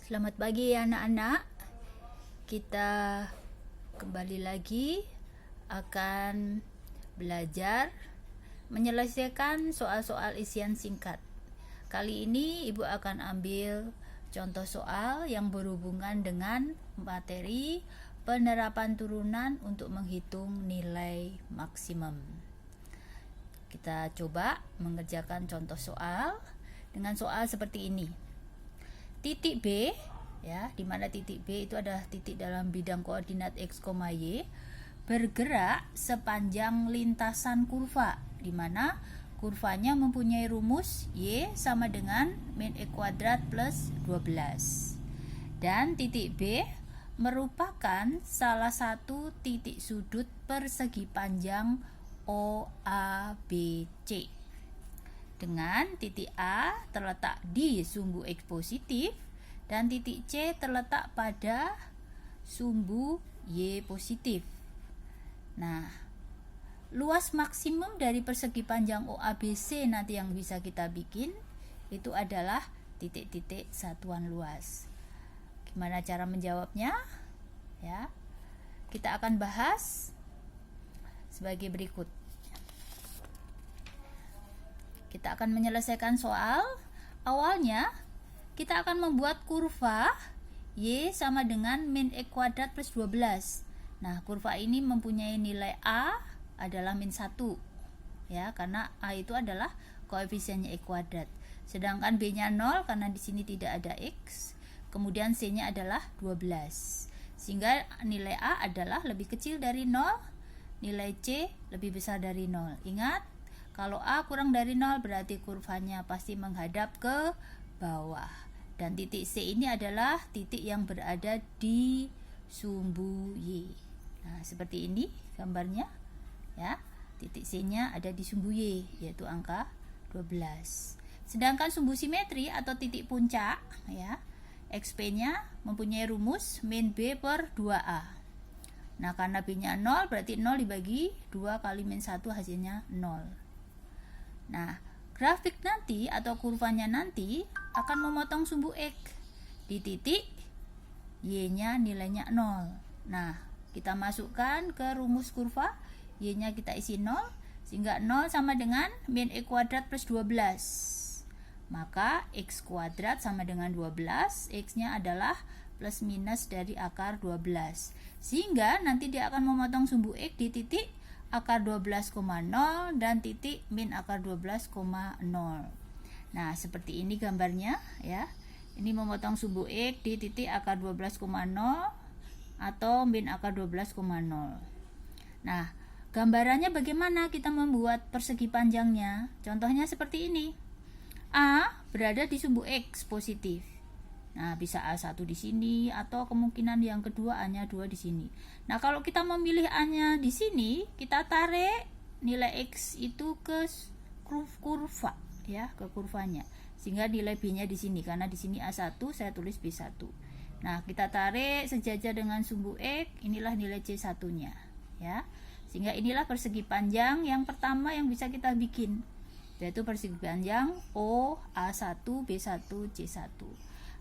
Selamat pagi anak-anak. Kita kembali lagi akan belajar menyelesaikan soal-soal isian singkat. Kali ini Ibu akan ambil contoh soal yang berhubungan dengan materi penerapan turunan untuk menghitung nilai maksimum. Kita coba mengerjakan contoh soal dengan soal seperti ini. Titik B, ya, di mana titik B itu adalah titik dalam bidang koordinat x, y, bergerak sepanjang lintasan kurva, di mana kurvanya mempunyai rumus y sama dengan min e kuadrat plus 12. Dan titik B merupakan salah satu titik sudut persegi panjang OABC. Dengan titik A terletak di sumbu X positif dan titik C terletak pada sumbu Y positif. Nah, luas maksimum dari persegi panjang OABC nanti yang bisa kita bikin itu adalah titik-titik satuan luas. Gimana cara menjawabnya? Ya, kita akan bahas sebagai berikut. Kita akan menyelesaikan soal. Awalnya kita akan membuat kurva Y sama dengan min E kuadrat plus 12. Nah, kurva ini mempunyai nilai A adalah min 1, ya, karena A itu adalah koefisiennya E kuadrat. Sedangkan B-nya 0 karena di sini tidak ada X. Kemudian C-nya adalah 12. Sehingga nilai A adalah lebih kecil dari 0, nilai C lebih besar dari 0. Ingat, kalau A kurang dari 0 berarti kurvanya pasti menghadap ke bawah. Dan titik C ini adalah titik yang berada di sumbu Y. Nah, seperti ini gambarnya, ya. Titik C-nya ada di sumbu Y, yaitu angka 12. Sedangkan sumbu simetri atau titik puncak, ya, XP-nya mempunyai rumus min B per 2A. Nah, karena B-nya 0 berarti 0 dibagi 2 kali min 1 hasilnya 0. Nah, grafik nanti atau kurvanya nanti akan memotong sumbu X di titik Y-nya nilainya 0. Nah, kita masukkan ke rumus kurva, Y-nya kita isi 0, sehingga 0 sama dengan min E kuadrat plus 12. Maka X kuadrat sama dengan 12, X-nya adalah plus minus dari akar 12. Sehingga nanti dia akan memotong sumbu X di titik akar 12,0 dan titik min akar 12,0. Nah, seperti ini gambarnya, ya. Ini memotong sumbu X di titik akar 12,0 atau min akar 12,0. Nah, gambarannya bagaimana kita membuat persegi panjangnya? Contohnya seperti ini. A berada di sumbu X positif. Nah, bisa A1 di sini atau kemungkinan yang kedua A-nya 2 di sini. Nah, kalau kita memilih A-nya di sini, kita tarik nilai X itu ke kurva, ya, ke kurvanya. Sehingga nilai B-nya di sini, karena di sini A1, saya tulis B1. Nah, kita tarik sejajar dengan sumbu X, inilah nilai C1-nya, ya. Sehingga inilah persegi panjang yang pertama yang bisa kita bikin, yaitu persegi panjang O, A1, B1, C1.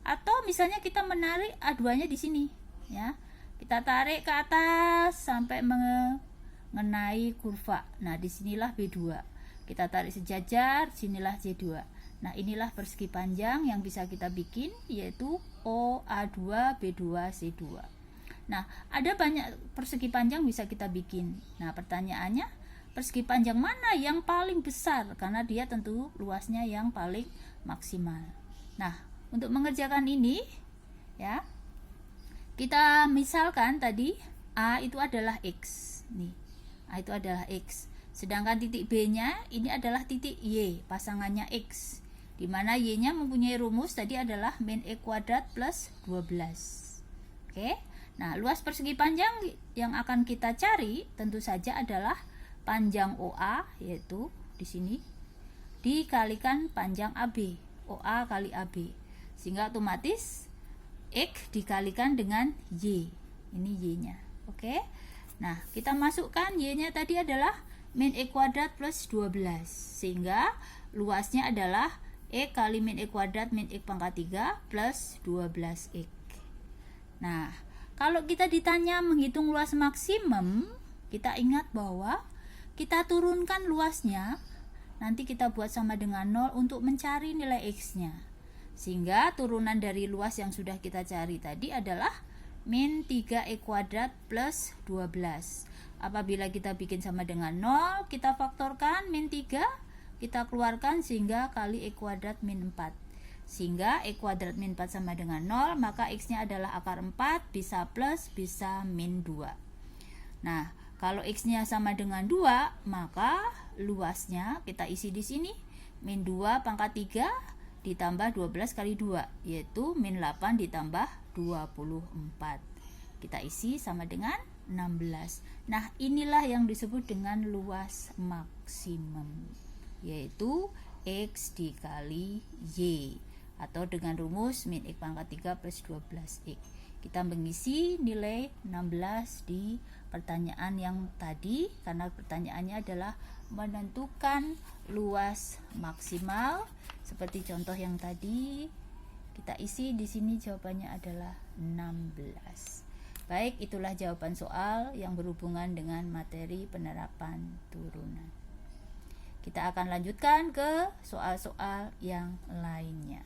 Atau misalnya kita menarik A2-nya di sini, ya. Kita tarik ke atas sampai mengenai kurva. Nah, disinilah B2. Kita tarik sejajar, sinilah C2. Nah, inilah persegi panjang yang bisa kita bikin, yaitu O, A2, B2, C2. Nah, ada banyak persegi panjang bisa kita bikin. Nah, pertanyaannya, persegi panjang mana yang paling besar? Karena dia tentu luasnya yang paling maksimal. Nah, untuk mengerjakan ini, ya, kita misalkan tadi A itu adalah X. Nih, A itu adalah X. Sedangkan titik B-nya ini adalah titik Y, pasangannya X. Di mana Y-nya mempunyai rumus tadi adalah min E kuadrat plus 12. Oke. Nah, luas persegi panjang yang akan kita cari tentu saja adalah panjang OA, yaitu di sini, dikalikan panjang AB, OA kali AB. Sehingga otomatis X dikalikan dengan Y. Ini Y-nya. Oke. Nah, kita masukkan Y-nya tadi adalah min E kuadrat plus 12. Sehingga luasnya adalah X kali min X kuadrat min X pangkat 3 plus 12X. Nah, kalau kita ditanya menghitung luas maksimum, kita ingat bahwa kita turunkan luasnya, nanti kita buat sama dengan 0 untuk mencari nilai X-nya. Sehingga turunan dari luas yang sudah kita cari tadi adalah min 3X kuadrat plus 12. Apabila kita bikin sama dengan 0, kita faktorkan min 3, kita keluarkan sehingga kali X kuadrat min 4. Sehingga X kuadrat min 4 sama dengan 0, maka X-nya adalah akar 4, bisa plus, bisa min 2. Nah, kalau X-nya sama dengan 2, maka luasnya kita isi di sini. Min 2 pangkat 3 ditambah 12 kali 2, yaitu min 8 ditambah 24. Kita isi sama dengan 16. Nah, inilah yang disebut dengan luas maksimum, yaitu X dikali Y, atau dengan rumus min X pangkat 3 plus 12X. Kita mengisi nilai 16 di pertanyaan yang tadi, karena pertanyaannya adalah menentukan luas maksimal. Seperti contoh yang tadi, kita isi di sini jawabannya adalah 16. Baik, itulah jawaban soal yang berhubungan dengan materi penerapan turunan. Kita akan lanjutkan ke soal-soal yang lainnya.